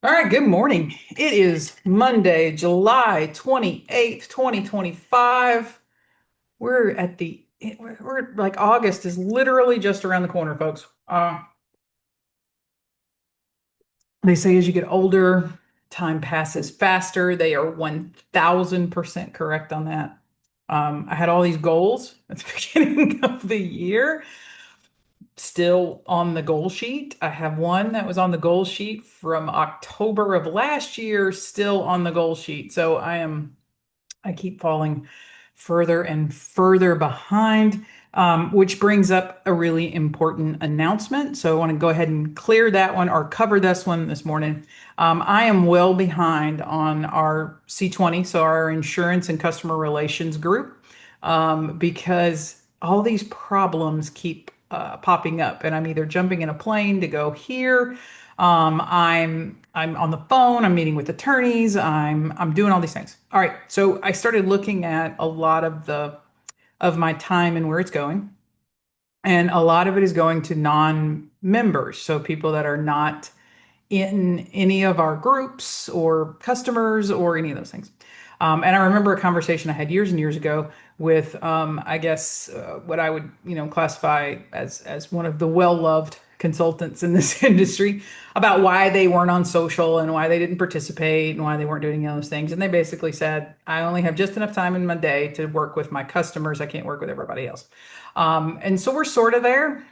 All right, good morning. It is Monday, July 28th, 2025. We're like August is literally just around the corner, folks. They say as you get older, time passes faster. They are 1000% correct on that. I had all these goals at the beginning of the year still on the goal sheet. I have one that was on the goal sheet from October of last year, still on the goal sheet. So I keep falling further and further behind, which brings up a really important announcement. So I want to go ahead and clear that one or cover this one this morning. I am well behind on our C20, so our insurance and customer relations group, because all these problems keep popping up, and I'm either jumping in a plane to go here. I'm on the phone. I'm meeting with attorneys. I'm doing all these things. All right. So I started looking at a lot of my time and where it's going, and a lot of it is going to non-members, so people that are not in any of our groups or customers or any of those things. And I remember a conversation I had years and years ago with, I guess, what I would, classify as one of the well-loved consultants in this industry about why they weren't on social and why they didn't participate and why they weren't doing those things. And they basically said, I only have just enough time in my day to work with my customers. I can't work with everybody else. And so we're sort of there.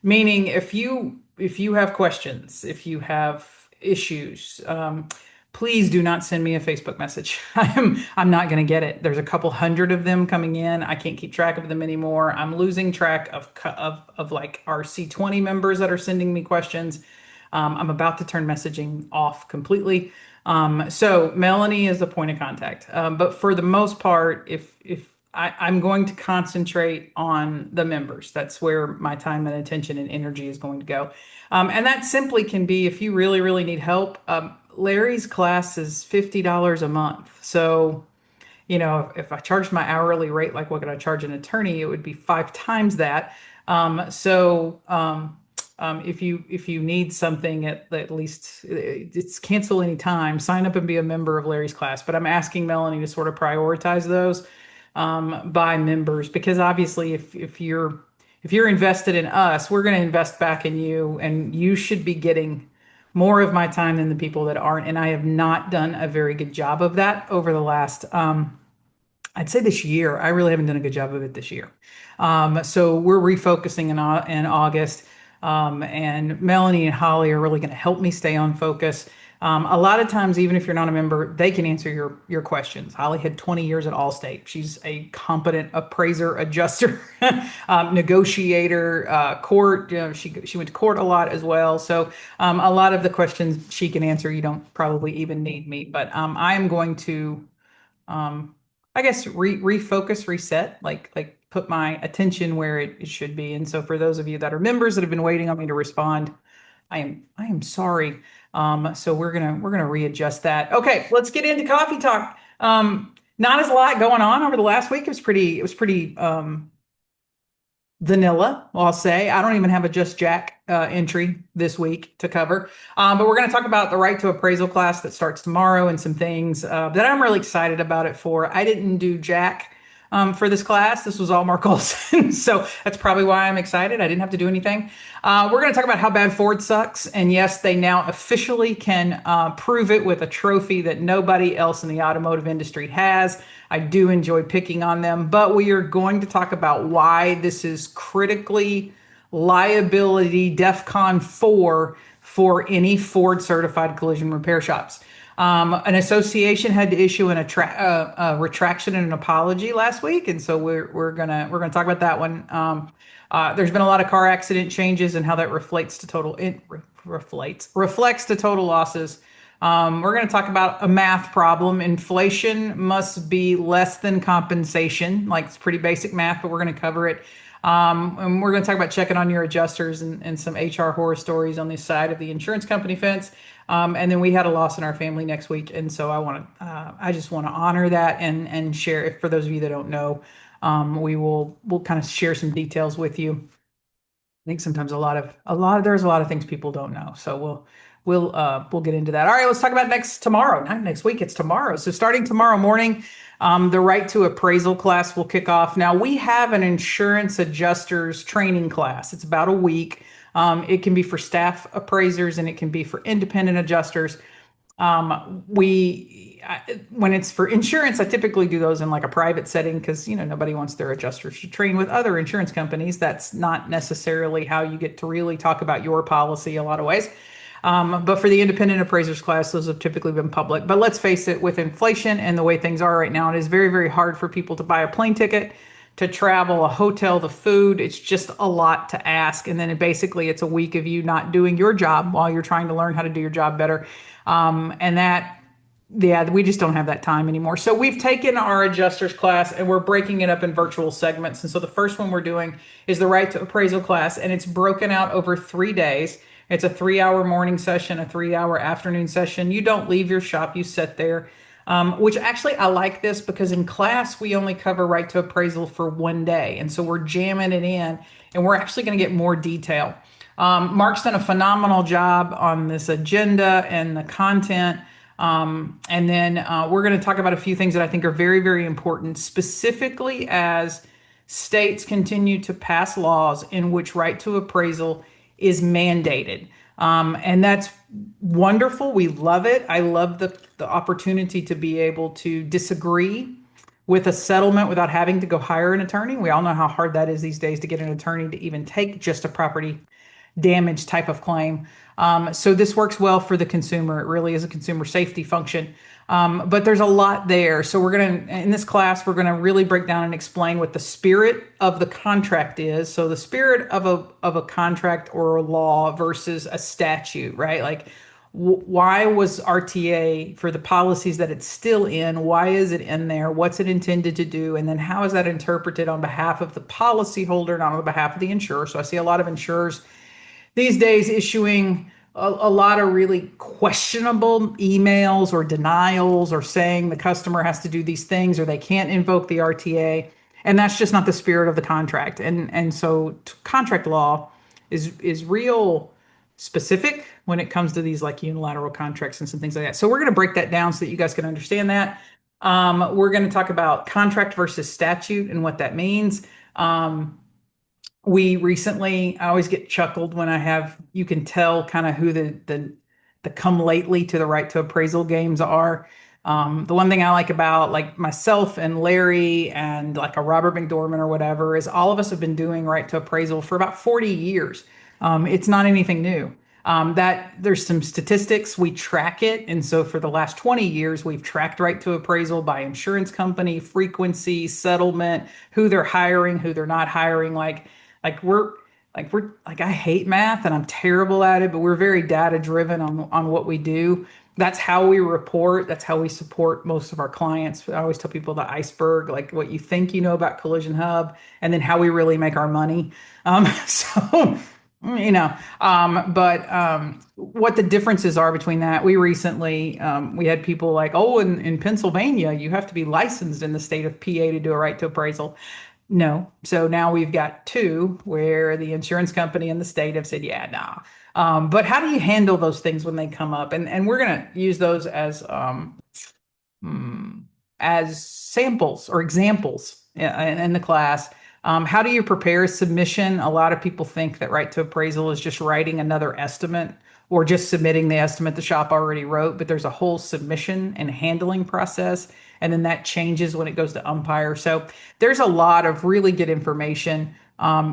Meaning if you have questions, if you have issues, please do not send me a Facebook message. I'm not going to get it. There's a couple hundred of them coming in. I can't keep track of them anymore. I'm losing track of like our C20 members that are sending me questions. I'm about to turn messaging off completely. So Melanie is the point of contact. But for the most part, if I'm going to concentrate on the members. That's where my time and attention and energy is going to go. And that simply can be if you really, really need help. Larry's class is $50 a month. So, if I charged my hourly rate like what could I charge an attorney, it would be five times that. If you need something at least it's cancel any time, sign up and be a member of Larry's class. But I'm asking Melanie to sort of prioritize those by members, because obviously if you're invested in us, we're going to invest back in you, and you should be getting more of my time than the people that aren't. And I have not done a very good job of that over the last, I'd say this year. I really haven't done a good job of it this year. So we're refocusing in August. And Melanie and Holly are really going to help me stay on focus. A lot of times, even if you're not a member, they can answer your questions. Holly had 20 years at Allstate. She's a competent appraiser, adjuster, negotiator, court. She went to court a lot as well. So a lot of the questions she can answer, you don't probably even need me. But I am going to um, I guess refocus, reset, like put my attention where it should be. And so for those of you that are members that have been waiting on me to respond, I am sorry. So we're gonna readjust that. Okay, let's get into coffee talk. Not as a lot going on over the last week. It was pretty vanilla, I'll say. I don't even have a Just Jack entry this week to cover. But we're going to talk about the right to appraisal class that starts tomorrow and some things that I'm really excited about it for. I didn't do Jack for this class. This was all Mark Olson. So that's probably why I'm excited. I didn't have to do anything. We're going to talk about how bad Ford sucks. And yes, they now officially can prove it with a trophy that nobody else in the automotive industry has. I do enjoy picking on them, but we are going to talk about why this is critically liability DEFCON 4 for any Ford certified collision repair shops. An association had to issue a retraction and an apology last week, and so we're gonna talk about that one. There's been a lot of car accident changes and how that reflects to total losses. We're going to talk about a math problem. Inflation must be less than compensation. Like, it's pretty basic math, but we're going to cover it. And we're going to talk about checking on your adjusters and some HR horror stories on the side of the insurance company fence. And then we had a loss in our family next week, and so I just want to honor that and share. If for those of you that don't know, we'll kind of share some details with you. think sometimes there's a lot of things people don't know. So we'll get into that. All right, let's talk about next tomorrow. Not next week, it's tomorrow. So starting tomorrow morning, the right to appraisal class will kick off. Now we have an insurance adjusters training class. It's about a week. It can be for staff appraisers and it can be for independent adjusters. When it's for insurance, I typically do those in like a private setting because nobody wants their adjusters to train with other insurance companies. That's not necessarily how you get to really talk about your policy a lot of ways. But for the independent appraisers class, those have typically been public. But let's face it, with inflation and the way things are right now, it is very, very hard for people to buy a plane ticket, to travel, a hotel, the food. It's just a lot to ask. And then basically it's a week of you not doing your job while you're trying to learn how to do your job better. And that Yeah, we just don't have that time anymore. So we've taken our adjusters class and we're breaking it up in virtual segments. And so the first one we're doing is the right to appraisal class, and it's broken out over 3 days. It's a 3 hour morning session, a 3 hour afternoon session. You don't leave your shop, you sit there. Which actually I like this because in class we only cover right to appraisal for one day. And so we're jamming it in and we're actually going to get more detail. Mark's done a phenomenal job on this agenda and the content. And then we're going to talk about a few things that I think are very, very important, specifically as states continue to pass laws in which right to appraisal is mandated. And that's wonderful. We love it. I love the opportunity to be able to disagree with a settlement without having to go hire an attorney. We all know how hard that is these days to get an attorney to even take just a property damage type of claim. So this works well for the consumer. It really is a consumer safety function. But there's a lot there. So in this class, we're gonna really break down and explain what the spirit of the contract is. So the spirit of a contract or a law versus a statute, right? Like why was RTA for the policies that it's still in? Why is it in there? What's it intended to do? And then how is that interpreted on behalf of the policyholder, not on behalf of the insurer? So I see a lot of insurers these days issuing a lot of really questionable emails or denials or saying the customer has to do these things or they can't invoke the RTA. And that's just not the spirit of the contract. And so contract law is real specific when it comes to these like unilateral contracts and some things like that. So we're going to break that down so that you guys can understand that. We're going to talk about contract versus statute and what that means. We recently, I always get chuckled when you can tell kind of who the come lately to the right to appraisal games are. The one thing I like about like myself and Larry and like a Robert McDormand or whatever is all of us have been doing right to appraisal for about 40 years. It's not anything new. That there's some statistics, we track it. And so for the last 20 years, we've tracked right to appraisal by insurance company, frequency, settlement, who they're hiring, who they're not hiring. Like I hate math and I'm terrible at it, but we're very data driven on what we do. That's how we report. That's how we support most of our clients. I always tell people the iceberg, like what you think you know about Collision Hub, and then how we really make our money. So but what the differences are between that, we recently we had people like, oh, in Pennsylvania, you have to be licensed in the state of PA to do a right to appraisal. No. So now we've got two where the insurance company and the state have said, yeah, nah. But how do you handle those things when they come up? And we're going to use those as samples or examples in the class. How do you prepare a submission? A lot of people think that right to appraisal is just writing another estimate or just submitting the estimate the shop already wrote, but there's a whole submission and handling process. And then that changes when it goes to umpire. So there's a lot of really good information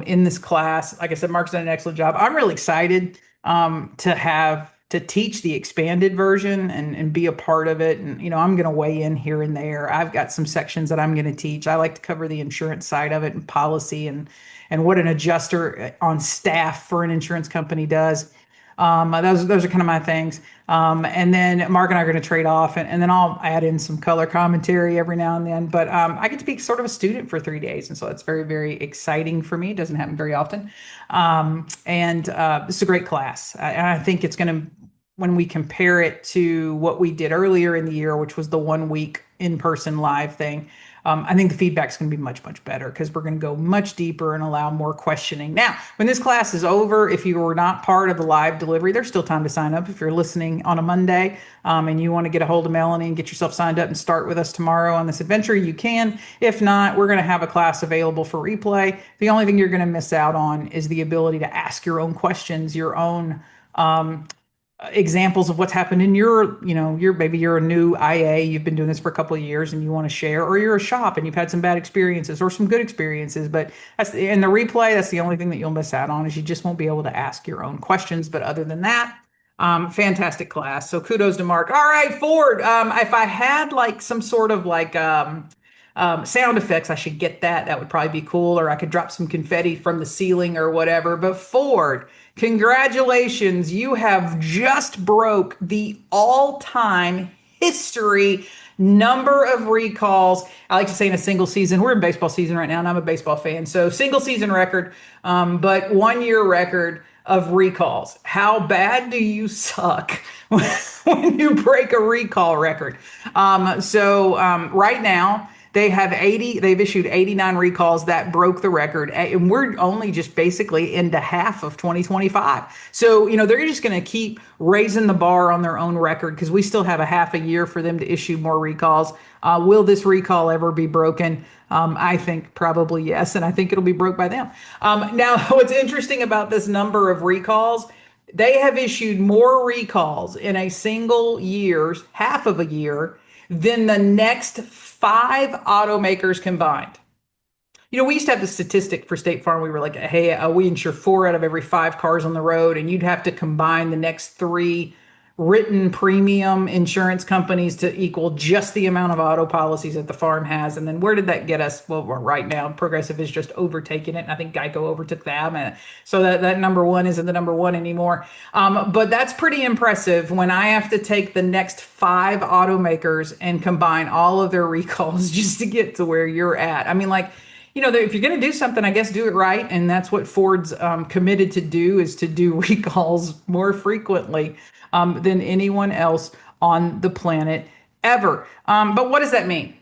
in this class. Like I said, Mark's done an excellent job. I'm really excited to teach the expanded version and be a part of it. And, I'm going to weigh in here and there. I've got some sections that I'm going to teach. I like to cover the insurance side of it and policy and what an adjuster on staff for an insurance company does. Those are kind of my things. And then Mark and I are going to trade off and then I'll add in some color commentary every now and then. But I get to be sort of a student for 3 days. And so that's very, very exciting for me. It doesn't happen very often. And this is a great class. And I think it's going to, when we compare it to what we did earlier in the year, which was the 1 week in-person live thing, I think the feedback's going to be much, much better because we're going to go much deeper and allow more questioning. Now, when this class is over, if you were not part of the live delivery, there's still time to sign up. If you're listening on a Monday and you want to get a hold of Melanie and get yourself signed up and start with us tomorrow on this adventure, you can. If not, we're going to have a class available for replay. The only thing you're going to miss out on is the ability to ask your own questions, your own examples of what's happened in your, maybe you're a new IA, you've been doing this for a couple of years and you want to share, or you're a shop and you've had some bad experiences or some good experiences. But that's in the replay, that's the only thing that you'll miss out on is you just won't be able to ask your own questions. But other than that, fantastic class. So kudos to Mark. All right, Ford. If I had like some sort of like sound effects, I should get that. That would probably be cool. Or I could drop some confetti from the ceiling or whatever. But Ford, congratulations. You have just broke the all-time history number of recalls. I like to say in a single season. We're in baseball season right now, and I'm a baseball fan. So single season record, but 1 year record of recalls. How bad do you suck when you break a recall record? Right now, they've issued 89 recalls that broke the record. And we're only just basically into half of 2025. So, they're just going to keep raising the bar on their own record because we still have a half a year for them to issue more recalls. Will this recall ever be broken? I think probably yes. And I think it'll be broke by them. Now, what's interesting about this number of recalls, they have issued more recalls in a single year's half of a year than the next five automakers combined. We used to have the statistic for State Farm. We were like, hey, we insure 4 out of every 5 cars on the road, and you'd have to combine the next 3 written premium insurance companies to equal just the amount of auto policies that the farm has. And then where did that get us? Well, right now, Progressive is just overtaking it. And I think Geico overtook them. And so that number one isn't the number one anymore. But that's pretty impressive when I have to take the next 5 automakers and combine all of their recalls just to get to where you're at. I mean, like, if you're going to do something, I guess do it right. And that's what Ford's committed to do, is to do recalls more frequently than anyone else on the planet ever. But what does that mean?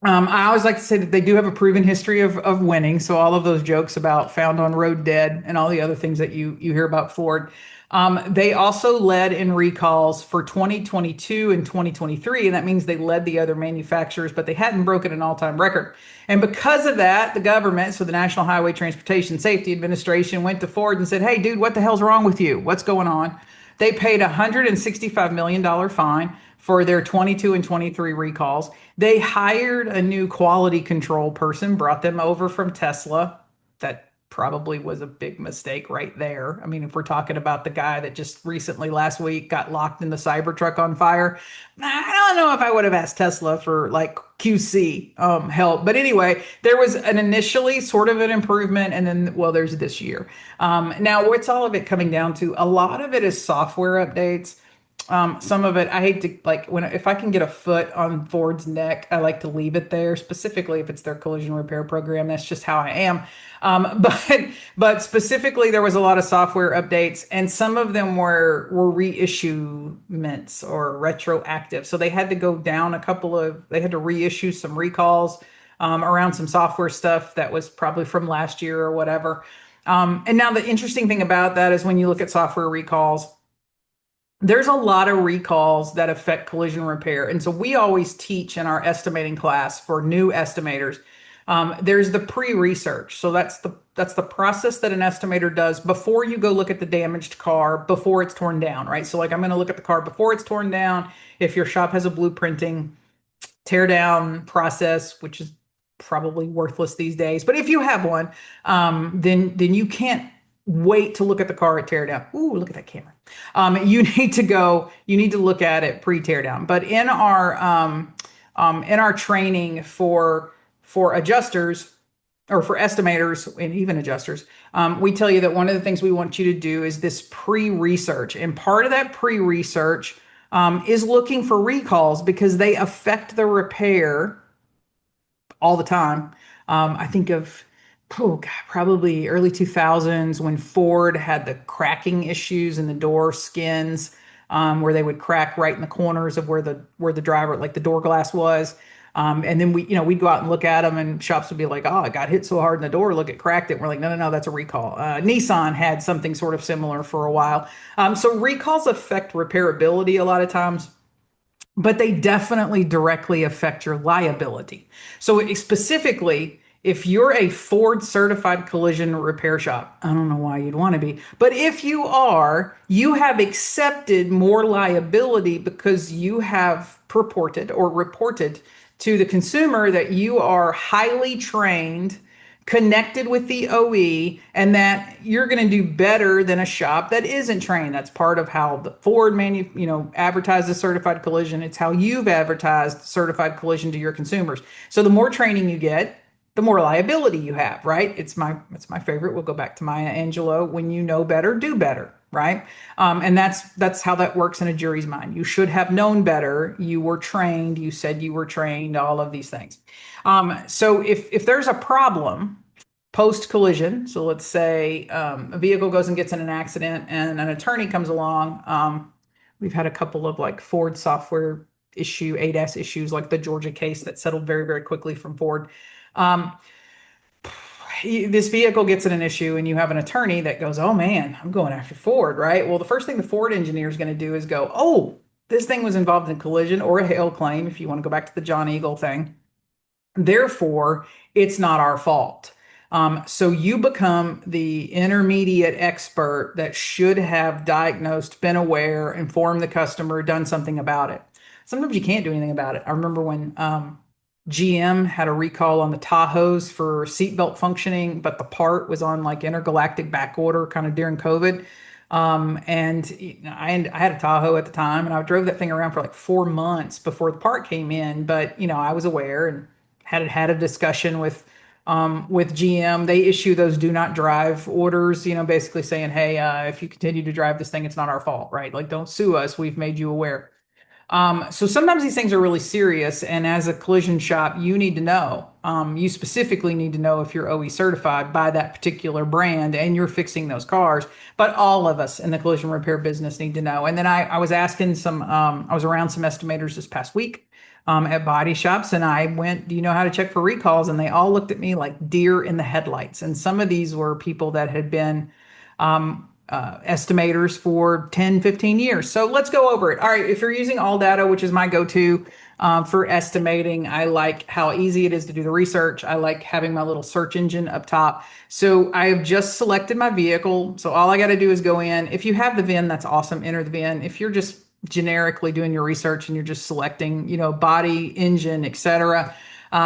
I always like to say that they do have a proven history of winning. So all of those jokes about found on road dead and all the other things that you hear about Ford. They also led in recalls for 2022 and 2023, and that means they led the other manufacturers, but they hadn't broken an all-time record. And because of that, the government, so the National Highway Transportation Safety Administration, went to Ford and said, hey, dude, what the hell's wrong with you? What's going on? They paid a $165 million fine for their 22 and 23 recalls. They hired a new quality control person, brought them over from Tesla. That probably was a big mistake right there. I mean, if we're talking about the guy that just recently last week got locked in the Cybertruck on fire, I don't know if I would have asked Tesla for like QC help. But anyway, there was an initially sort of an improvement, and then, well, there's this year. Now, what's all of it coming down to? A lot of it is software updates. Some of it, I hate to like if I can get a foot on Ford's neck, I like to leave it there, specifically if it's their collision repair program. That's just how I am. But specifically, there was a lot of software updates, and some of them were reissuements or retroactive. So they had to go down they had to reissue some recalls around some software stuff that was probably from last year or whatever. And now the interesting thing about that is when you look at software recalls, there's a lot of recalls that affect collision repair. And so we always teach in our estimating class for new estimators. There's the pre-research. So that's the process that an estimator does before you go look at the damaged car, before it's torn down, right? So like I'm going to look at the car before it's torn down. If your shop has a blueprinting tear down process, which is probably worthless these days, but if you have one, then you can't wait to look at the car at tear down. Ooh, look at that camera. You need to look at it pre-tear down. But in our training for adjusters or for estimators and even adjusters, we tell you that one of the things we want you to do is this pre-research. And part of that pre-research is looking for recalls because they affect the repair all the time. I think of probably early 2000s when Ford had the cracking issues in the door skins, where they would crack right in the corners of where the driver, like the door glass was. And then we'd go out and look at them, and shops would be like, "Oh, it got hit so hard in the door. Look, it cracked it." And we're like, "No, no, no, that's a recall." Nissan had something sort of similar for a while. So recalls affect repairability a lot of times, but they definitely directly affect your liability. So specifically, if you're a Ford certified collision repair shop, I don't know why you'd want to be, but if you are, you have accepted more liability because you have purported or reported to the consumer that you are highly trained, connected with the OE, and that you're going to do better than a shop that isn't trained. That's part of how the Ford advertises certified collision. It's how you've advertised certified collision to your consumers. So the more training you get, the more liability you have, right? It's my favorite. We'll go back to Maya Angelou. When you know better, do better, right? And that's how that works in a jury's mind. You should have known better. You were trained. You said you were trained. All of these things. So if there's a problem post collision, so let's say a vehicle goes and gets in an accident, and an attorney comes along. We've had a couple of like Ford software issue ADAS issues, like the Georgia case that settled very, very quickly from Ford. Um, this vehicle gets in an issue, and you have an attorney that goes, "Oh man, I'm going after Ford," right? Well, the first thing the Ford engineer is going to do is go, "Oh, this thing was involved in a collision or a hail claim," if you want to go back to the John Eagle thing. Therefore, it's not our fault. So you become the intermediate expert that should have diagnosed, been aware, informed the customer, done something about it. Sometimes you can't do anything about it. I remember when GM had a recall on the Tahoes for seatbelt functioning, but the part was on like intergalactic back order kind of during COVID. And I had a Tahoe at the time, and I drove that thing around for like 4 months before the part came in. But I was aware and had a discussion with GM. They issue those do not drive orders, basically saying, "Hey, if you continue to drive this thing, it's not our fault, right? Like, don't sue us. We've made you aware." So sometimes these things are really serious, and as a collision shop, you need to know. You specifically need to know if you're OE certified by that particular brand, and you're fixing those cars. But all of us in the collision repair business need to know. And then I was asking I was around some estimators this past week at body shops, and I went, "Do you know how to check for recalls?" And they all looked at me like deer in the headlights. And some of these were people that had been estimators for 10, 15 years. So let's go over it. All right, if you're using AllData, which is my go-to for estimating, I like how easy it is to do the research. I like having my little search engine up top. So I have just selected my vehicle. So all I got to do is go in. If you have the VIN, that's awesome. Enter the VIN. If you're just generically doing your research and you're just selecting, body, engine, etc.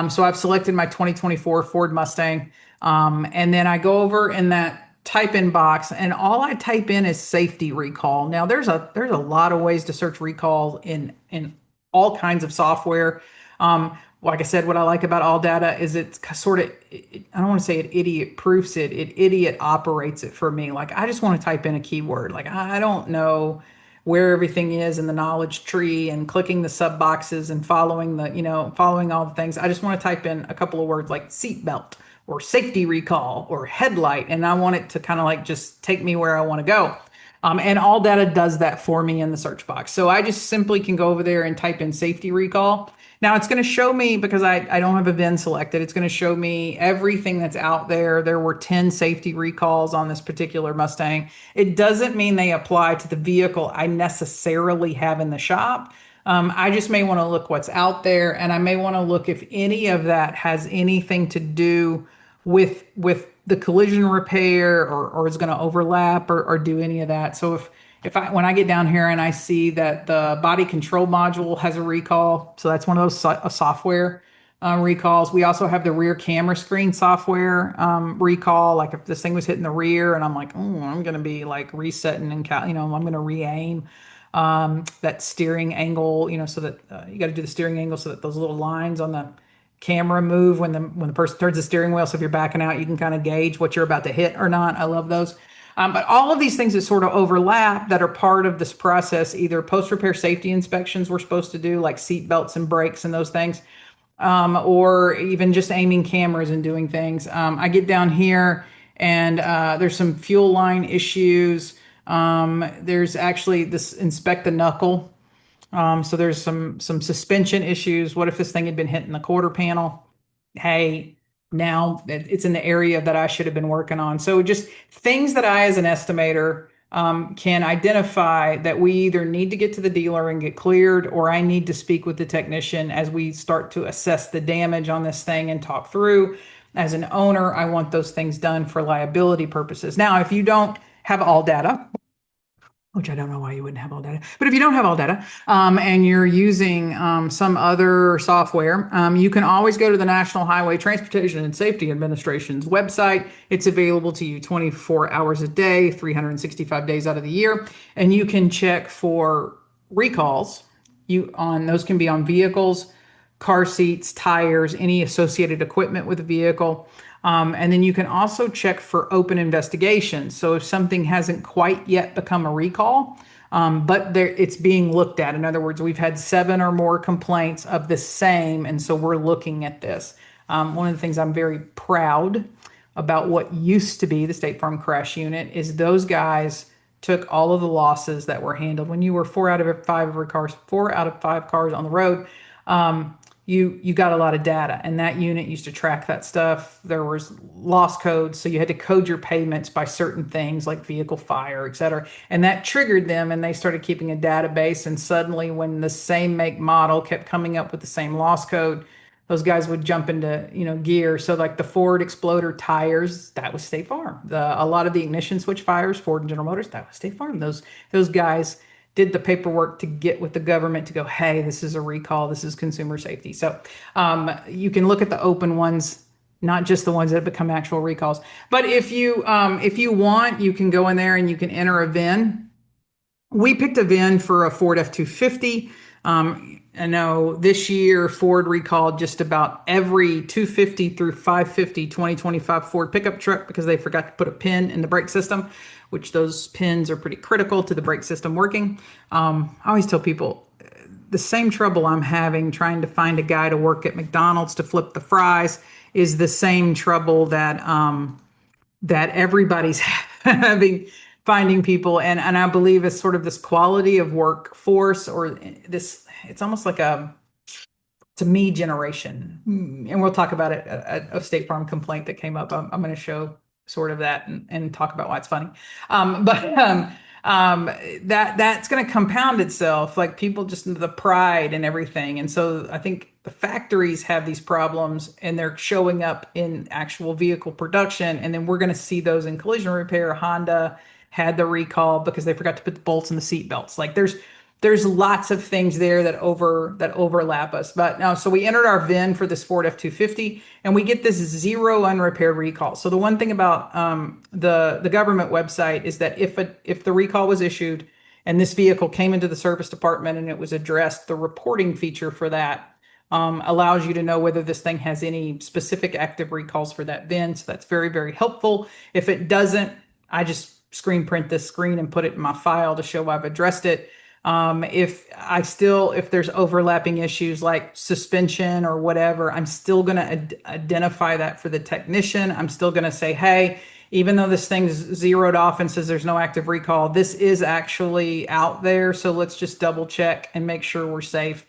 So I've selected my 2024 Ford Mustang. And then I go over in that type in box, and all I type in is safety recall. Now there's a lot of ways to search recall in all kinds of software. Like I said, what I like about AllData is it's sort of, I don't want to say it idiot proofs it, it idiot operates it for me. Like I just want to type in a keyword. Like I don't know where everything is in the knowledge tree and clicking the sub boxes and following all the things. I just want to type in a couple of words like seatbelt or safety recall or headlight, and I want it to kind of like just take me where I want to go. And AllData does that for me in the search box. So I just simply can go over there and type in safety recall. Now it's going to show me, because I don't have a VIN selected, it's going to show me everything that's out there. There were 10 safety recalls on this particular Mustang. It doesn't mean they apply to the vehicle I necessarily have in the shop. I just may want to look what's out there, and I may want to look if any of that has anything to do with the collision repair, or is going to overlap or do any of that. So if I when I get down here and I see that the body control module has a recall, so that's one of those software recalls. We also have the rear camera screen software recall. Like if this thing was hitting the rear, and I'm like, oh, I'm going to be like resetting and I'm going to re-aim that steering angle, so that you got to do the steering angle so that those little lines on the camera move when the person turns the steering wheel. So if you're backing out, you can kind of gauge what you're about to hit or not. I love those. But all of these things that sort of overlap that are part of this process, either post-repair safety inspections we're supposed to do, like seat belts and brakes and those things, or even just aiming cameras and doing things. I get down here, and there's some fuel line issues. There's actually this inspect the knuckle. So there's some suspension issues. What if this thing had been hitting the quarter panel? Hey, now it's in the area that I should have been working on. So just things that I, as an estimator, can identify that we either need to get to the dealer and get cleared, or I need to speak with the technician as we start to assess the damage on this thing and talk through. As an owner, I want those things done for liability purposes. Now, if you don't have all data, which I don't know why you wouldn't have all data. But if you don't have all data, and you're using some other software, you can always go to the National Highway Transportation and Safety Administration's website. It's available to you 24 hours a day, 365 days out of the year, and you can check for recalls. Those can be on vehicles, car seats, tires, any associated equipment with a vehicle. And then you can also check for open investigations. So if something hasn't quite yet become a recall, but it's being looked at. In other words, we've had 7 or more complaints of the same, and so we're looking at this. One of the things I'm very proud about what used to be the State Farm Crash Unit is those guys took all of the losses that were handled when you were 4 out of 5 cars on the road. You got a lot of data, and that unit used to track that stuff. There was loss codes, so you had to code your payments by certain things like vehicle fire, et cetera. And that triggered them, and they started keeping a database. And suddenly, when the same make model kept coming up with the same loss code, those guys would jump into gear. So like the Ford Exploder tires, that was State Farm. A lot of the ignition switch fires, Ford and General Motors, that was State Farm. Those guys did the paperwork to get with the government to go, hey, this is a recall, this is consumer safety. So you can look at the open ones, not just the ones that become actual recalls. But if you want, you can go in there and you can enter a VIN. We picked a VIN for a Ford F-250. I know this year Ford recalled just about every 250 through 550 2025 Ford pickup truck because they forgot to put a pin in the brake system, which those pins are pretty critical to the brake system working. I always tell people the same trouble I'm having trying to find a guy to work at McDonald's to flip the fries is the same trouble that everybody's having finding people. And I believe it's sort of this quality of workforce, or this, it's almost like to me generation. And we'll talk about it, a State Farm complaint that came up. I'm going to show sort of that and talk about why it's funny. That's going to compound itself, like people just the pride and everything. And so I think the factories have these problems and they're showing up in actual vehicle production. And then we're going to see those in collision repair. Honda had the recall because they forgot to put the bolts in the seat belts. Like there's lots of things there that overlap us. But now, so we entered our VIN for this Ford F-250, and we get this 0 unrepaired recall. So the one thing about the government website is that if the recall was issued and this vehicle came into the service department and it was addressed, the reporting feature for that allows you to know whether this thing has any specific active recalls for that VIN. So that's very, very helpful. If it doesn't, I just screen print this screen and put it in my file to show I've addressed it. If there's overlapping issues like suspension or whatever, I'm still going to identify that for the technician. I'm still going to say, hey, even though this thing's zeroed off and says there's no active recall, this is actually out there. So let's just double check and make sure we're safe.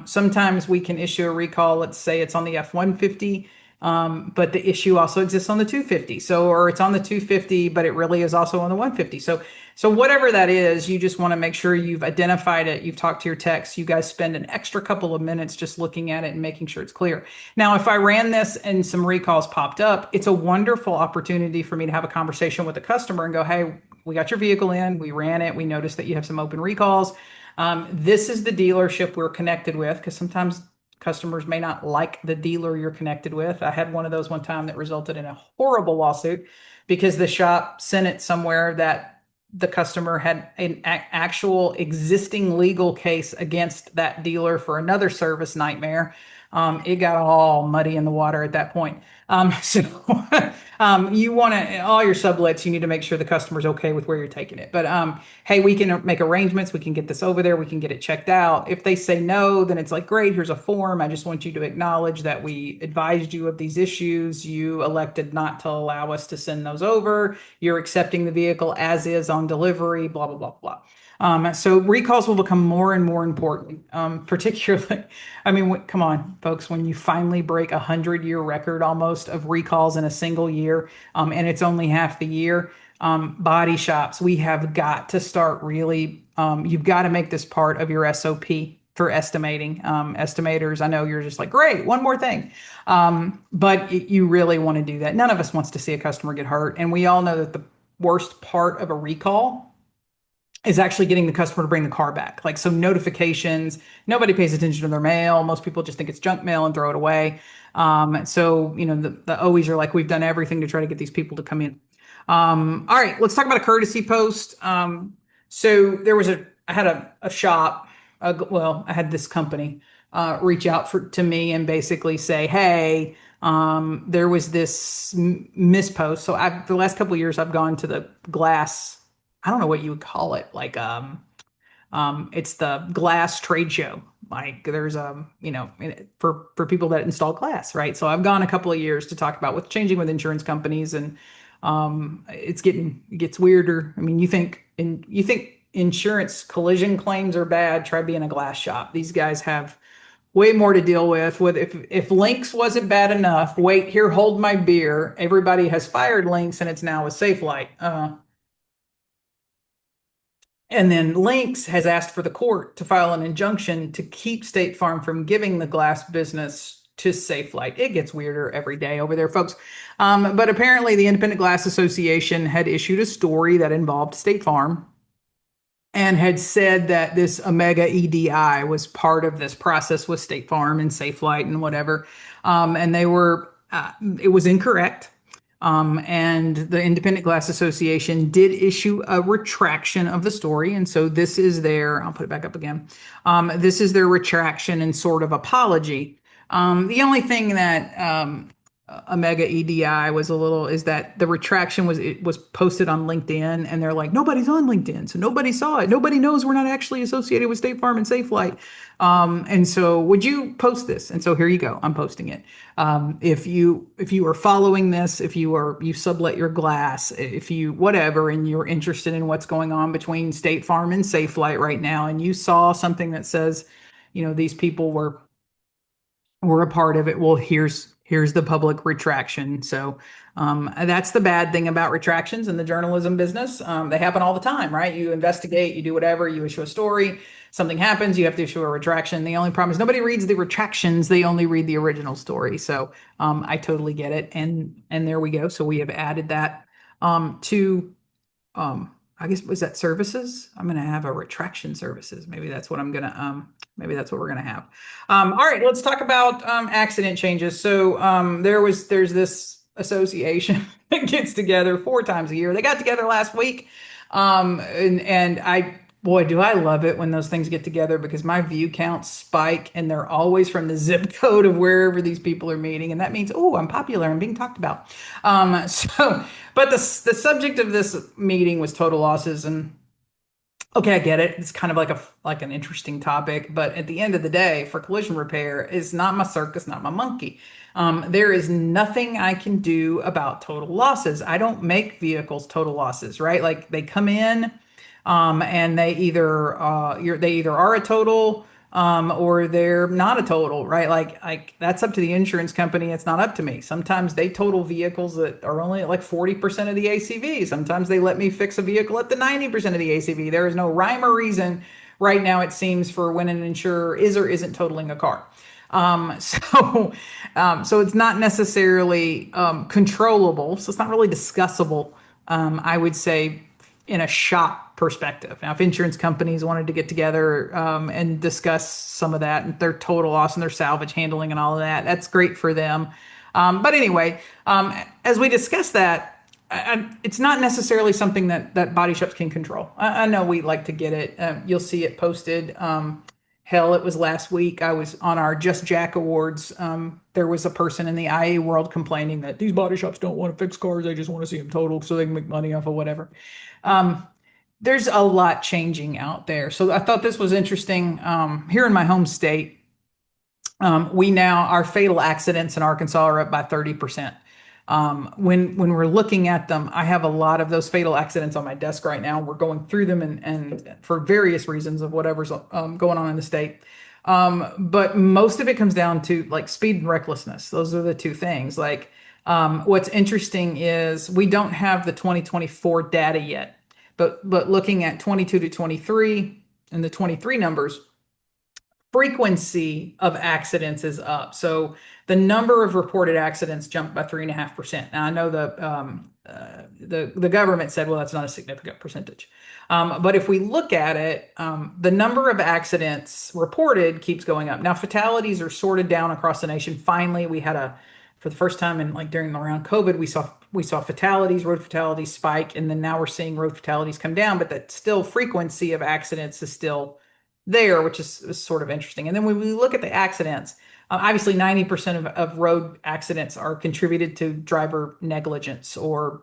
Sometimes we can issue a recall. Let's say it's on the F-150. But the issue also exists on the 250. Or it's on the 250, but it really is also on the 150. So whatever that is, you just want to make sure you've identified it. You've talked to your techs. You guys spend an extra couple of minutes just looking at it and making sure it's clear. Now, if I ran this and some recalls popped up, it's a wonderful opportunity for me to have a conversation with the customer and go, hey, we got your vehicle in, we ran it, we noticed that you have some open recalls. This is the dealership we're connected with, because sometimes customers may not like the dealer you're connected with. I had one of those one time that resulted in a horrible lawsuit because the shop sent it somewhere that the customer had an actual existing legal case against that dealer for another service nightmare. It got all muddy in the water at that point. You want to, all your sublets, you need to make sure the customer's okay with where you're taking it. But hey, we can make arrangements. We can get this over there. We can get it checked out. If they say no, then it's like, great, here's a form. I just want you to acknowledge that we advised you of these issues. You elected not to allow us to send those over. You're accepting the vehicle as is on delivery, blah, blah, blah, blah. So recalls will become more and more important, particularly, I mean, come on, folks, when you finally break 100-year record almost of recalls in a single year, and it's only half the year, body shops, we have got to start really, you've got to make this part of your SOP for estimating. Estimators, I know you're just like, great, one more thing. But you really want to do that. None of us wants to see a customer get hurt. And we all know that the worst part of a recall is actually getting the customer to bring the car back. Like, so notifications, nobody pays attention to their mail. Most people just think it's junk mail and throw it away. So, the OEs are like, we've done everything to try to get these people to come in. All right, let's talk about a courtesy post. So I had a shop, well, I had this company reach out to me and basically say, hey, there was this mispost. So the last couple of years, I've gone to the glass, I don't know what you would call it, like it's the glass trade show. Like there's for people that install glass, right? So I've gone a couple of years to talk about what's changing with insurance companies, and it gets weirder. I mean, you think insurance collision claims are bad, try being a glass shop. These guys have way more to deal with. If Lynx wasn't bad enough, wait here, hold my beer. Everybody has fired Lynx, and it's now a Safe Light. And then Lynx has asked for the court to file an injunction to keep State Farm from giving the glass business to Safelight. It gets weirder every day over there, folks. But apparently, the Independent Glass Association had issued a story that involved State Farm and had said that this Omega EDI was part of this process with State Farm and Safelight and whatever. And it was incorrect. And the Independent Glass Association did issue a retraction of the story. And so I'll put it back up again. This is their retraction and sort of apology. The only thing that Omega EDI is that the retraction was posted on LinkedIn, and they're like, nobody's on LinkedIn, so nobody saw it. Nobody knows we're not actually associated with State Farm and Safelight. And so would you post this? And so here you go. I'm posting it. If you are following this, if you sublet your glass, if you whatever, and you're interested in what's going on between State Farm and Safelight right now, and you saw something that says, these people were a part of it. Well, here's the public retraction. So that's the bad thing about retractions in the journalism business. They happen all the time, right? You investigate, you do whatever, you issue a story, something happens, you have to issue a retraction. The only problem is nobody reads the retractions; they only read the original story. So I totally get it, and there we go. So we have added that to I guess, was that services? I'm gonna have a retraction services. Maybe that's what we're gonna have. All right, let's talk about accident changes. So there's this association that gets together 4 times a year. They got together last week. And boy, do I love it when those things get together, because my view counts spike, and they're always from the zip code of wherever these people are meeting. And that means, oh, I'm popular, I'm being talked about. But the subject of this meeting was total losses. And okay, I get it. It's kind of like an interesting topic, but at the end of the day, for collision repair, it's not my circus, not my monkey. There is nothing I can do about total losses. I don't make vehicles total losses, right? Like they come in, and they either are a total, or they're not a total, right? Like that's up to the insurance company. It's not up to me. Sometimes they total vehicles that are only at like 40% of the ACV. Sometimes they let me fix a vehicle at the 90% of the ACV. There is no rhyme or reason right now, it seems, for when an insurer is or isn't totaling a car. So it's not necessarily controllable. So it's not really discussable. I would say, in a shop perspective. Now, if insurance companies wanted to get together and discuss some of that and their total loss and their salvage handling and all of that, that's great for them. But anyway, as we discuss that, it's not necessarily something that body shops can control. I know we like to get it. You'll see it posted. Hell, it was last week. I was on our Just Jack Awards. There was a person in the IA world complaining that these body shops don't want to fix cars. They just want to see them totaled so they can make money off of whatever. There's a lot changing out there. So I thought this was interesting. Here in my home state, our fatal accidents in Arkansas are up by 30%. When we're looking at them, I have a lot of those fatal accidents on my desk right now. We're going through them and for various reasons of whatever's going on in the state. But most of it comes down to like speed and recklessness. Those are the two things. Like, what's interesting is we don't have the 2024 data yet, but looking at 22 to 23 and the 23 numbers, frequency of accidents is up. So the number of reported accidents jumped by 3.5%. Now I know the government said, well, that's not a significant percentage. But if we look at it, the number of accidents reported keeps going up. Now fatalities are sorted down across the nation. Finally, we had for the first time in like during around COVID, we saw fatalities, road fatalities spike, and then now we're seeing road fatalities come down, but that still frequency of accidents is still there, which is sort of interesting. And then when we look at the accidents, obviously 90% of road accidents are contributed to driver negligence or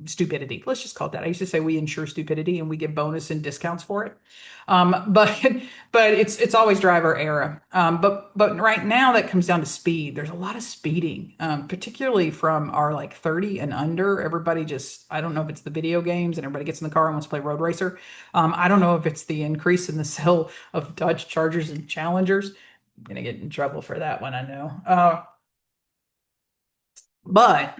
stupidity. Let's just call it that. I used to say we insure stupidity and we give bonus and discounts for it. But but it's always driver error. But right now that comes down to speed. There's a lot of speeding, particularly from our like 30 and under. Everybody just, I don't know if it's the video games and everybody gets in the car and wants to play road racer. I don't know if it's the increase in the sale of Dodge Chargers and Challengers. I'm gonna get in trouble for that one, I know. But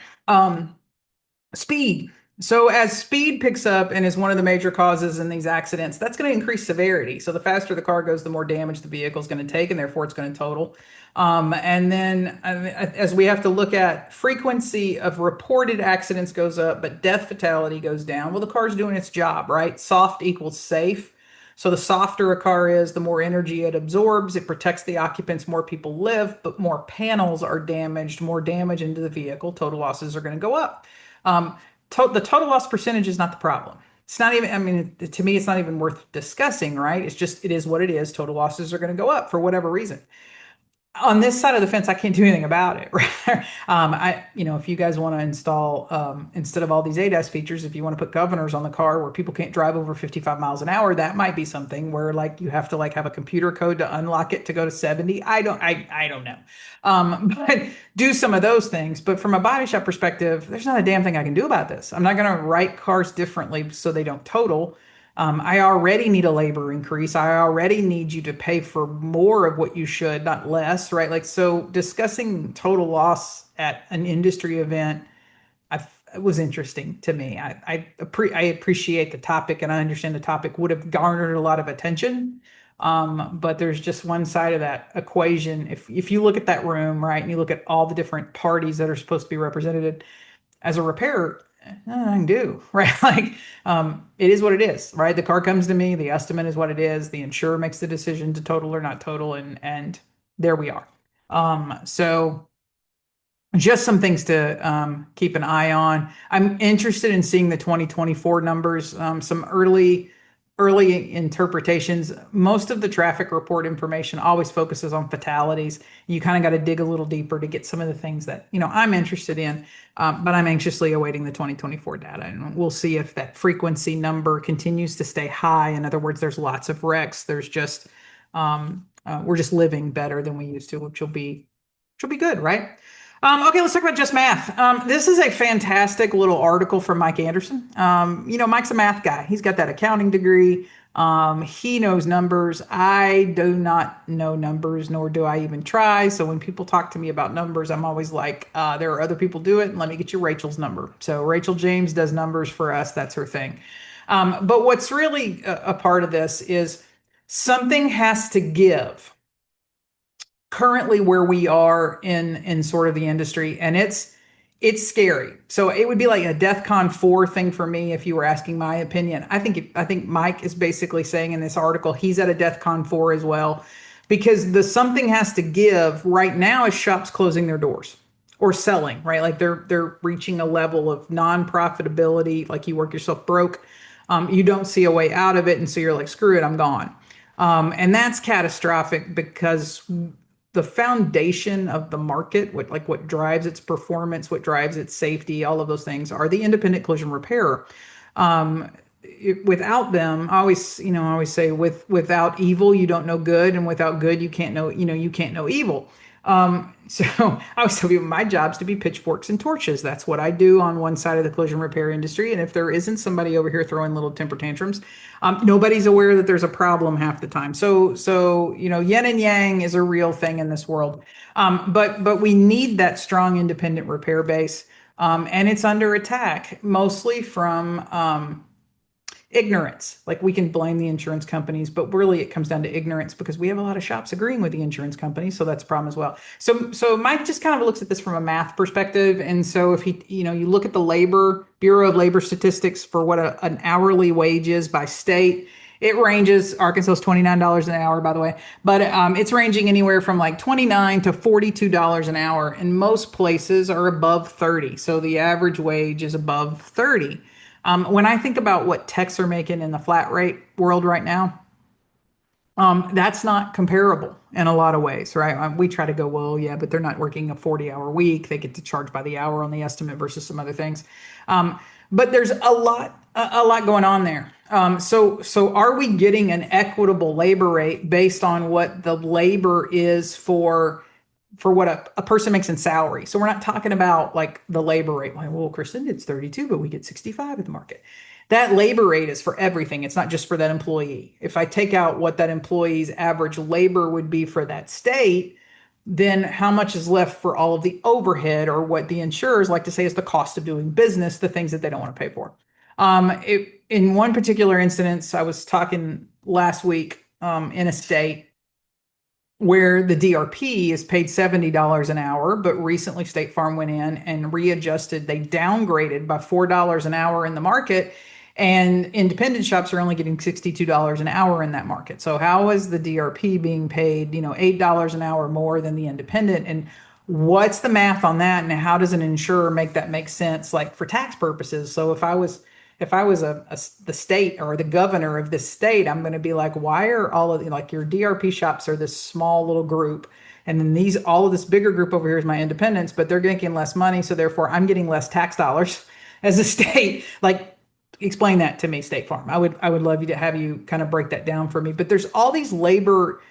speed. So as speed picks up and is one of the major causes in these accidents, that's going to increase severity. So the faster the car goes, the more damage the vehicle is going to take, and therefore it's going to total. And then as we have to look at frequency of reported accidents goes up, but death fatality goes down. Well, the car's doing its job, right? Soft equals safe. So the softer a car is, the more energy it absorbs. It protects the occupants, more people live, but more panels are damaged, more damage into the vehicle. Total losses are going to go up. Um, the total loss percentage is not the problem. It's not even, I mean, to me, it's not even worth discussing, right? It's just, it is what it is. Total losses are going to go up for whatever reason. On this side of the fence, I can't do anything about it. Right? If you guys want to install, instead of all these ADAS features, if you want to put governors on the car where people can't drive over 55 miles an hour, that might be something where like you have to like have a computer code to unlock it to go to 70. I don't know. But do some of those things. But from a body shop perspective, there's not a damn thing I can do about this. I'm not going to write cars differently so they don't total. I already need a labor increase. I already need you to pay for more of what you should, not less, right? Like, so discussing total loss at an industry event, it was interesting to me. I appreciate the topic and I understand the topic would have garnered a lot of attention. But there's just one side of that equation. If you look at that room, right, and you look at all the different parties that are supposed to be represented, as a repairer, I can do, right? Like, it is what it is, right? The car comes to me, the estimate is what it is, the insurer makes the decision to total or not total, and there we are. So just some things to keep an eye on. I'm interested in seeing the 2024 numbers, some early interpretations. Most of the traffic report information always focuses on fatalities. You kind of got to dig a little deeper to get some of the things that I'm interested in. But I'm anxiously awaiting the 2024 data, and we'll see if that frequency number continues to stay high. In other words, there's lots of wrecks. There's just we're just living better than we used to, which will be good, right? Okay, let's talk about just math. This is a fantastic little article from Mike Anderson. Mike's a math guy. He's got that accounting degree. He knows numbers. I do not know numbers, nor do I even try. So when people talk to me about numbers, I'm always like, there are other people do it, and let me get you Rachel's number. So Rachel James does numbers for us. That's her thing. But what's really a part of this is something has to give currently where we are in sort of the industry, and it's scary. So it would be like a DEFCON 4 thing for me if you were asking my opinion. I think Mike is basically saying in this article he's at a DEFCON 4 as well, because the something has to give right now is shops closing their doors or selling, right? Like they're reaching a level of non-profitability, like you work yourself broke. You don't see a way out of it, and so you're like, screw it, I'm gone. And that's catastrophic because the foundation of the market, what drives its performance, what drives its safety, all of those things are the independent collision repairer. Without them, I always say without evil, you don't know good, and without good, you can't know evil. So I always tell people my job's to be pitchforks and torches. That's what I do on one side of the collision repair industry. And if there isn't somebody over here throwing little temper tantrums, nobody's aware that there's a problem half the time. So yin and yang is a real thing in this world. But we need that strong independent repair base, and it's under attack mostly from ignorance. Like we can blame the insurance companies, but really it comes down to ignorance because we have a lot of shops agreeing with the insurance companies, so that's a problem as well. So Mike just kind of looks at this from a math perspective, and so if you look at the labor Bureau of Labor Statistics for what an hourly wage is by state. It ranges. Arkansas is $29 an hour, by the way, but it's ranging anywhere from like 29 to $42 an hour, and most places are above 30. So the average wage is above 30. When I think about what techs are making in the flat rate world right now, that's not comparable in a lot of ways, right? We try to go, well, yeah, but they're not working a 40-hour week. They get to charge by the hour on the estimate versus some other things. But there's a lot going on there. So are we getting an equitable labor rate based on what the labor is for what a person makes in salary? So we're not talking about like the labor rate. Like, well, Kristen, it's 32, but we get 65 at the market. That labor rate is for everything. It's not just for that employee. If I take out what that employee's average labor would be for that state, then how much is left for all of the overhead, or what the insurers like to say is the cost of doing business, the things that they don't want to pay for. In one particular instance, I was talking last week in a state where the DRP is paid $70 an hour, but recently State Farm went in and readjusted. They downgraded by $4 an hour in the market, and independent shops are only getting $62 an hour in that market. So how is the DRP being paid, $8 an hour more than the independent? And what's the math on that? And how does an insurer make that make sense, like for tax purposes? So if I was the state or the governor of this state, I'm going to be like, why are all of like your DRP shops are this small little group, and then all of this bigger group over here is my independents, but they're getting less money, so therefore I'm getting less tax dollars as a state. Like, explain that to me, State Farm. I would love you to have you kind of break that down for me. But there's all these labor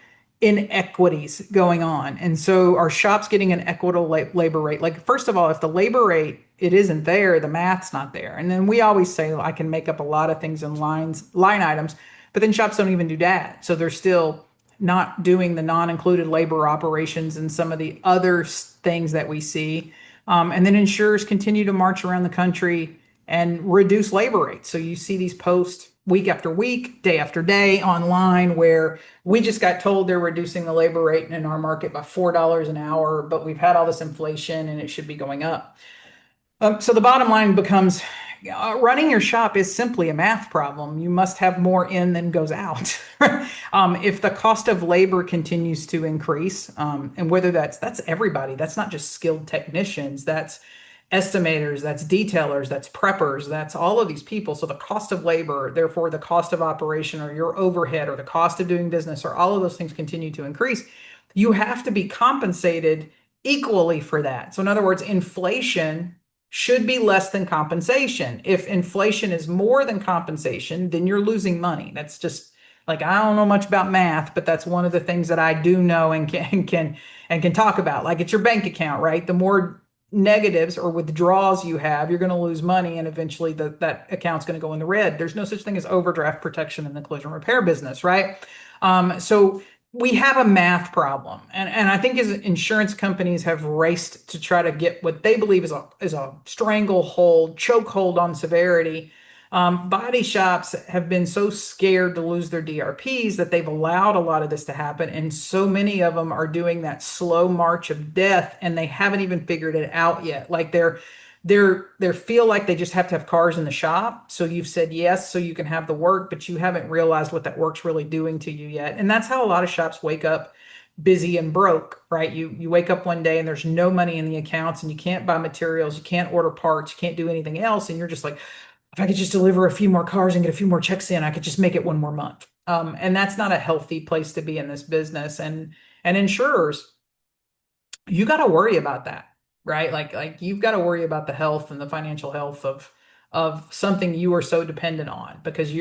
inequities going on. And so are shops getting an equitable labor rate? Like, first of all, if the labor rate, it isn't there, the math's not there. And then we always say, well, I can make up a lot of things in line items, but then shops don't even do that. So they're still not doing the non-included labor operations and some of the other things that we see. And then insurers continue to march around the country and reduce labor rates. So you see these posts week after week, day after day online where we just got told they're reducing the labor rate in our market by $4 an hour, but we've had all this inflation and it should be going up. So the bottom line becomes running your shop is simply a math problem. You must have more in than goes out. If the cost of labor continues to increase, and whether that's everybody, that's not just skilled technicians, that's estimators, that's detailers, that's preppers, that's all of these people. So the cost of labor, therefore the cost of operation or your overhead or the cost of doing business or all of those things continue to increase. You have to be compensated equally for that. So in other words, inflation should be less than compensation. If inflation is more than compensation, then you're losing money. That's just like, I don't know much about math, but that's one of the things that I do know and can talk about. Like, it's your bank account, right? The more negatives or withdrawals you have, you're going to lose money, and eventually that account's going to go in the red. There's no such thing as overdraft protection in the collision repair business, right? So we have a math problem, and I think as insurance companies have raced to try to get what they believe is a stranglehold, chokehold on severity. Body shops have been so scared to lose their DRPs that they've allowed a lot of this to happen, and so many of them are doing that slow march of death, and they haven't even figured it out yet. Like they feel like they just have to have cars in the shop. So you've said yes, so you can have the work, but you haven't realized what that work's really doing to you yet. And that's how a lot of shops wake up busy and broke, right? You wake up one day and there's no money in the accounts, and you can't buy materials, you can't order parts, you can't do anything else, and you're just like, if I could just deliver a few more cars and get a few more checks in, I could just make it one more month. And that's not a healthy place to be in this business. And insurers, you got to worry about that, right? Like you've got to worry about the health and the financial health of something you are so dependent on, because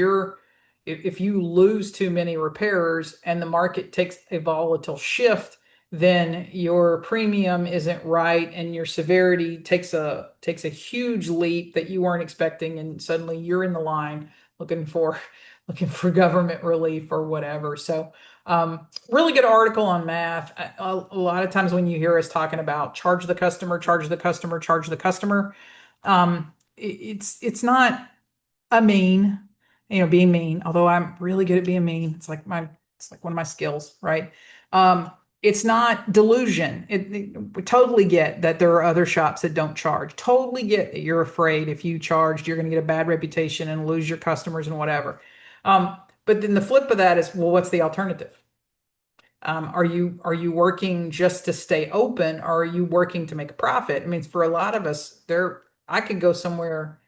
if you lose too many repairers and the market takes a volatile shift, then your premium isn't right and your severity takes a huge leap that you weren't expecting, and suddenly you're in the line looking for looking for government relief or whatever. So really good article on math. A lot of times when you hear us talking about charge the customer, charge the customer, charge the customer, it's not a mean, being mean, although I'm really good at being mean. It's like one of my skills, right? Um, it's not delusion. We totally get that there are other shops that don't charge. Totally get that you're afraid if you charged, you're going to get a bad reputation and lose your customers and whatever. But then the flip of that is, well, what's the alternative? Are you working just to stay open, or are you working to make a profit? I mean, for a lot of us, I could go somewhere,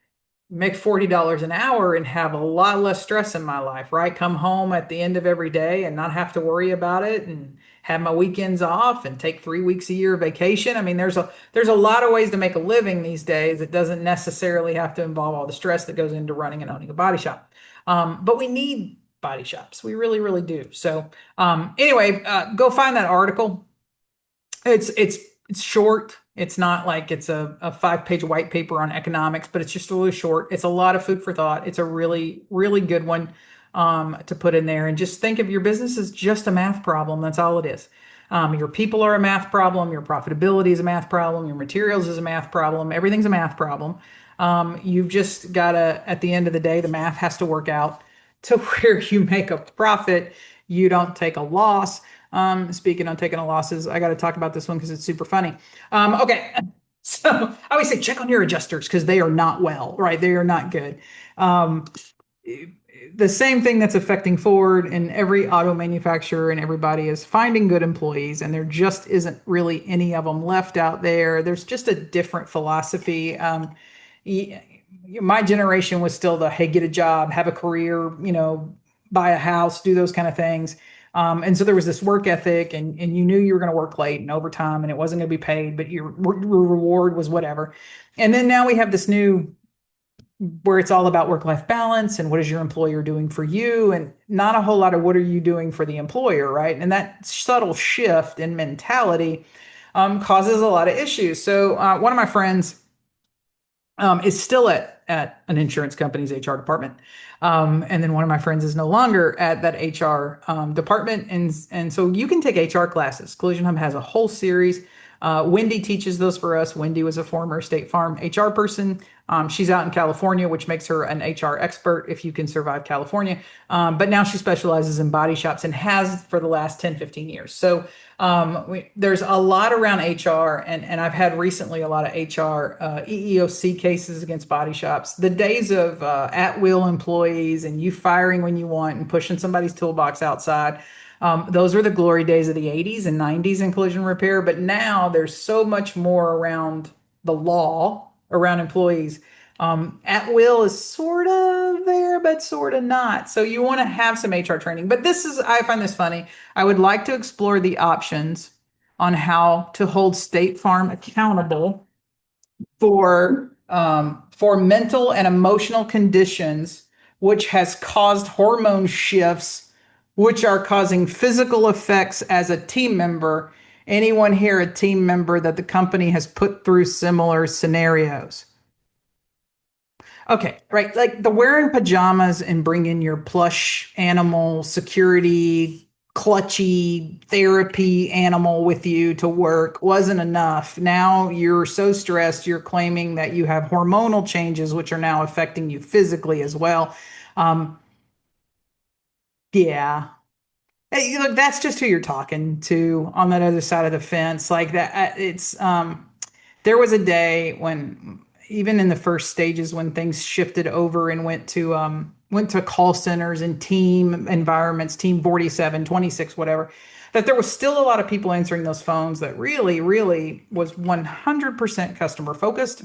make $40 an hour and have a lot less stress in my life, right? Come home at the end of every day and not have to worry about it, and have my weekends off and take 3 weeks a year vacation. I mean, there's a lot of ways to make a living these days. It doesn't necessarily have to involve all the stress that goes into running and owning a body shop. But we need body shops. We really, really do. So anyway, go find that article. It's short. It's not like it's a 5-page white paper on economics, but it's just really short. It's a lot of food for thought. It's a really, really good one to put in there. And just think of your business as just a math problem. That's all it is. Your people are a math problem. Your profitability is a math problem. Your materials is a math problem. Everything's a math problem. You've just got to, at the end of the day, the math has to work out to where you make a profit. You don't take a loss. Speaking on taking losses, I got to talk about this one because it's super funny. Okay. So I always say check on your adjusters because they are not well, right? They are not good. Um, the same thing that's affecting Ford and every auto manufacturer and everybody is finding good employees, and there just isn't really any of them left out there. There's just a different philosophy. My generation was still the, hey, get a job, have a career, buy a house, do those kind of things. And so there was this work ethic, and you knew you were going to work late and overtime, and it wasn't going to be paid, but your reward was whatever. And then now we have this new, where it's all about work-life balance and what is your employer doing for you, and not a whole lot of what are you doing for the employer, right? And that subtle shift in mentality causes a lot of issues. So one of my friends is still at an insurance company's HR department. And then one of my friends is no longer at that HR department. And so you can take HR classes. Collision Hub has a whole series. Wendy teaches those for us. Wendy was a former State Farm HR person. She's out in California, which makes her an HR expert if you can survive California. But now she specializes in body shops and has for the last 10, 15 years. So there's a lot around HR, and I've had recently a lot of HR EEOC cases against body shops. The days of at-will employees and you firing when you want and pushing somebody's toolbox outside, those were the glory days of the 80s and 90s in collision repair. But now there's so much more around the law around employees. At will is sort of there, but sort of not. So you want to have some HR training. But I find this funny. I would like to explore the options on how to hold State Farm accountable for mental and emotional conditions, which has caused hormone shifts, which are causing physical effects as a team member. Anyone here a team member that the company has put through similar scenarios? Okay, right. Like the wearing pajamas and bringing your plush animal security, clutchy therapy animal with you to work wasn't enough. Now you're so stressed, you're claiming that you have hormonal changes, which are now affecting you physically as well. Um, yeah. Hey, look, that's just who you're talking to on that other side of the fence. Like that, there was a day when, even in the first stages, when things shifted over and went to call centers and team environments, team 47, 26, whatever, that there was still a lot of people answering those phones that really, really was 100% customer focused.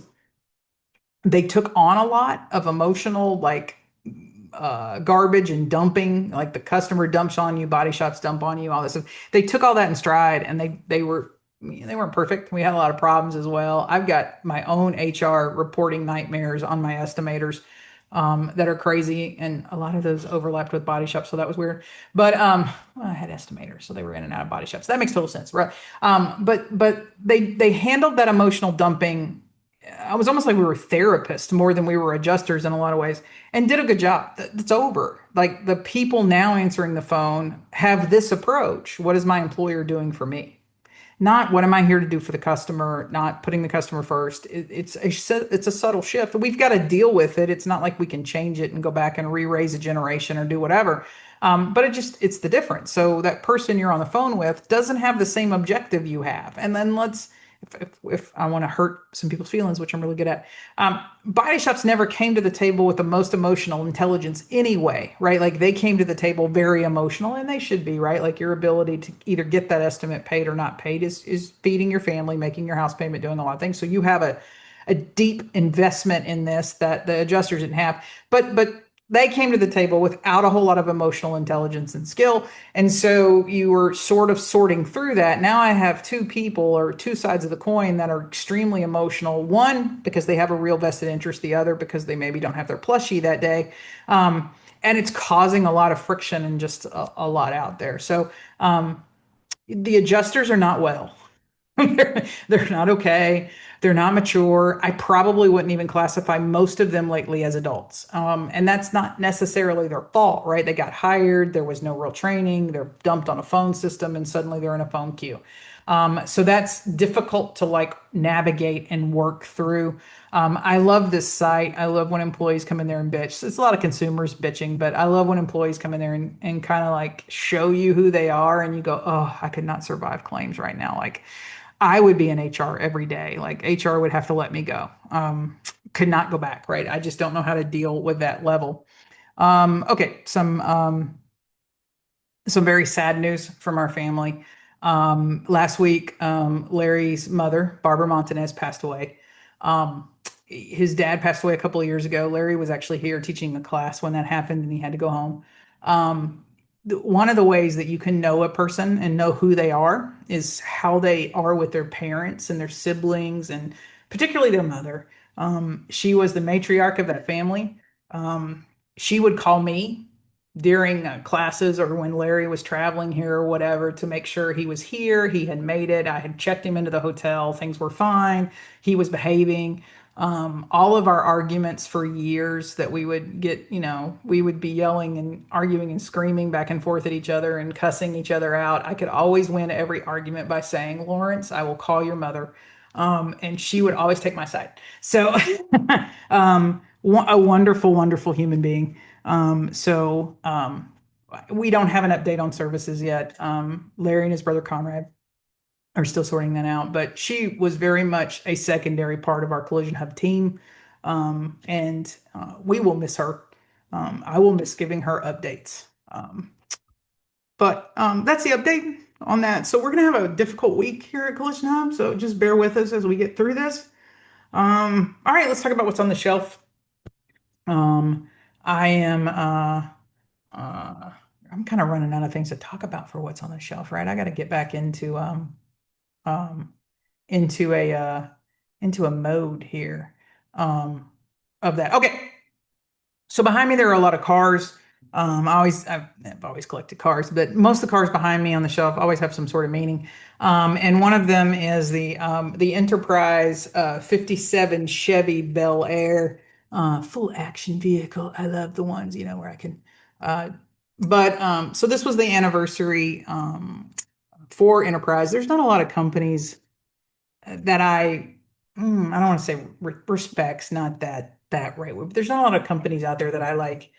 They took on a lot of emotional, like garbage and dumping, like the customer dumps on you, body shops dump on you, all this stuff. They took all that in stride, and they weren't perfect. We had a lot of problems as well. I've got my own HR reporting nightmares on my estimators. that are crazy, and a lot of those overlapped with body shops, so that was weird. But well, I had estimators, so they were in and out of body shops. That makes total sense, right? But they handled that emotional dumping. I was almost like we were therapists more than we were adjusters in a lot of ways, and did a good job. It's over. Like the people now answering the phone have this approach. What is my employer doing for me? Not what am I here to do for the customer, not putting the customer first. It's a subtle shift. We've got to deal with it. It's not like we can change it and go back and re-raise a generation or do whatever. But it's the difference. So that person you're on the phone with doesn't have the same objective you have. And then if I want to hurt some people's feelings, which I'm really good at, body shops never came to the table with the most emotional intelligence anyway, right? Like they came to the table very emotional, and they should be, right? Like your ability to either get that estimate paid or not paid is feeding your family, making your house payment, doing a lot of things. So you have a deep investment in this that the adjusters didn't have. But they came to the table without a whole lot of emotional intelligence and skill. And so you were sort of sorting through that. Now I have two people or two sides of the coin that are extremely emotional. One, because they have a real vested interest, the other, because they maybe don't have their plushie that day. And it's causing a lot of friction and just a lot out there. So the adjusters are not well. They're not okay. They're not mature. I probably wouldn't even classify most of them lately as adults. And that's not necessarily their fault, right? They got hired, there was no real training, they're dumped on a phone system, and suddenly they're in a phone queue. So that's difficult to like navigate and work through. I love this site. I love when employees come in there and bitch. It's a lot of consumers bitching, but I love when employees come in there and kind of like show you who they are, and you go, oh, I could not survive claims right now. Like, I would be in HR every day. Like HR would have to let me go. Could not go back, right? I just don't know how to deal with that level. Okay, some very sad news from our family. Last week, Larry's mother, Barbara Montanez, passed away. His dad passed away a couple of years ago. Larry was actually here teaching a class when that happened, and he had to go home. One of the ways that you can know a person and know who they are is how they are with their parents and their siblings, and particularly their mother. She was the matriarch of that family. She would call me during classes or when Larry was traveling here or whatever to make sure he was here, he had made it. I had checked him into the hotel, things were fine, he was behaving. All of our arguments for years that we would get, we would be yelling and arguing and screaming back and forth at each other and cussing each other out. I could always win every argument by saying, Lawrence, I will call your mother. And she would always take my side. So, a wonderful, wonderful human being. We don't have an update on services yet. Larry and his brother Conrad are still sorting that out, but she was very much a secondary part of our Collision Hub team. And we will miss her. I will miss giving her updates. But that's the update on that. So we're going to have a difficult week here at Collision Hub. So just bear with us as we get through this. All right, let's talk about what's on the shelf. Um, I am uh I'm kind of running out of things to talk about for what's on the shelf, right? I got to get back um into a mode here of that. Okay. So behind me there are a lot of cars. I've always collected cars, but most of the cars behind me on the shelf always have some sort of meaning. And one of them is the Enterprise 57 Chevy Bel Air full action vehicle. I love the ones, where I can uh so this was the anniversary for Enterprise. There's not a lot of companies that I don't want to say respects, not that right word, but there's not a lot of companies out there that I like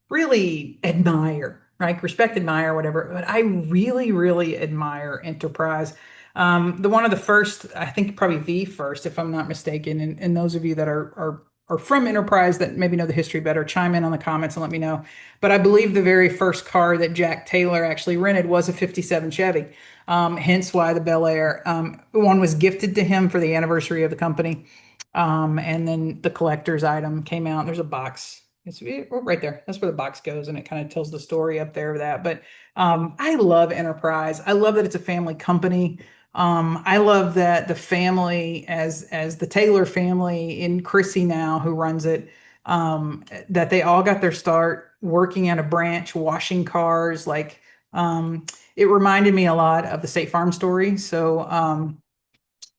really admire, right? Respect, admire, whatever. But I really, really admire Enterprise. The one of the first, I think probably the first, if I'm not mistaken. And those of you that are from Enterprise that maybe know the history better, chime in on the comments and let me know. But I believe the very first car that Jack Taylor actually rented was a 57 Chevy. Hence why the Bel Air. One was gifted to him for the anniversary of the company. And then the collector's item came out. There's a box. It's right there. That's where the box goes, and it kind of tells the story up there of that. But I love Enterprise. I love that it's a family company. I love that the family, as the Taylor family in Chrissy now, who runs it, that they all got their start working at a branch, washing cars. It reminded me a lot of the State Farm story. So,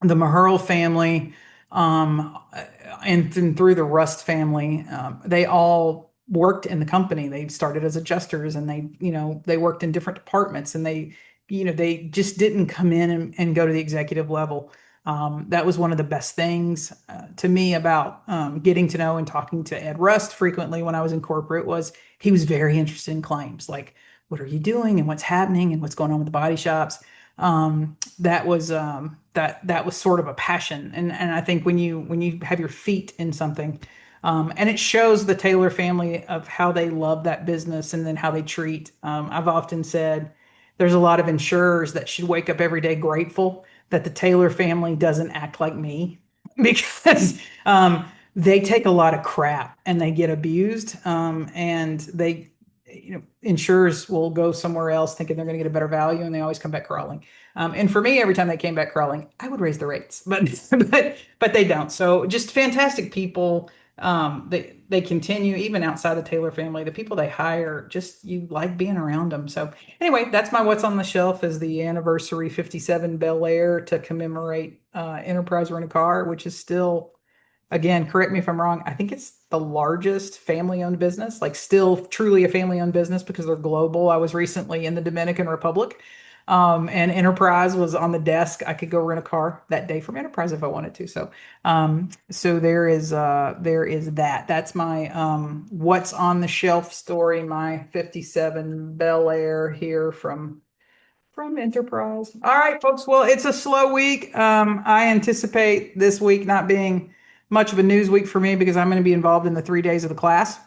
the Maherl family, and then through the Rust family, they all worked in the company. They started as adjusters, and they worked in different departments, and they just didn't come in and go to the executive level. That was one of the best things to me about getting to know and talking to Ed Rust frequently when I was in corporate was he was very interested in claims, like what are you doing and what's happening and what's going on with the body shops. That was sort of a passion, and I think when you have your feet in something, and it shows the Taylor family of how they love that business and then how they treat. I've often said there's a lot of insurers that should wake up every day grateful that the Taylor family doesn't act like me because they take a lot of crap and they get abused, and insurers will go somewhere else thinking they're going to get a better value, and they always come back crawling. And for me, every time they came back crawling, I would raise the rates, but but they don't. So just fantastic people. They continue even outside the Taylor family. The people they hire, just you like being around them. So anyway, that's my what's on the shelf is the anniversary 57 Bel Air to commemorate Enterprise Rent a Car, which is still, again, correct me if I'm wrong. I think it's the largest family-owned business, like still truly a family-owned business because they're global. I was recently in the Dominican Republic, and Enterprise was on the desk. I could go rent a car that day from Enterprise if I wanted to. So there is that. That's my what's on the shelf story. My 57 Bel Air here from Enterprise. All right, folks. Well, it's a slow week. I anticipate this week not being much of a news week for me because I'm going to be involved in the 3 days of the class,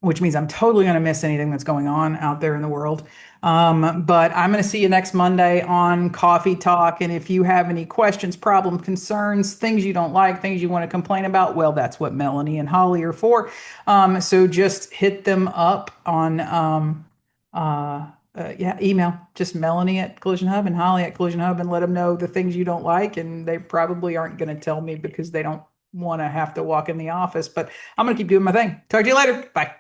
which means I'm totally going to miss anything that's going on out there in the world. But I'm going to see you next Monday on Coffee Talk. And if you have any questions, problems, concerns, things you don't like, things you want to complain about, well, that's what Melanie and Holly are for. So just hit them up on, yeah, email just Melanie at Collision Hub and Holly at Collision Hub and let them know the things you don't like. And they probably aren't going to tell me because they don't want to have to walk in the office. But I'm going to keep doing my thing. Talk to you later. Bye.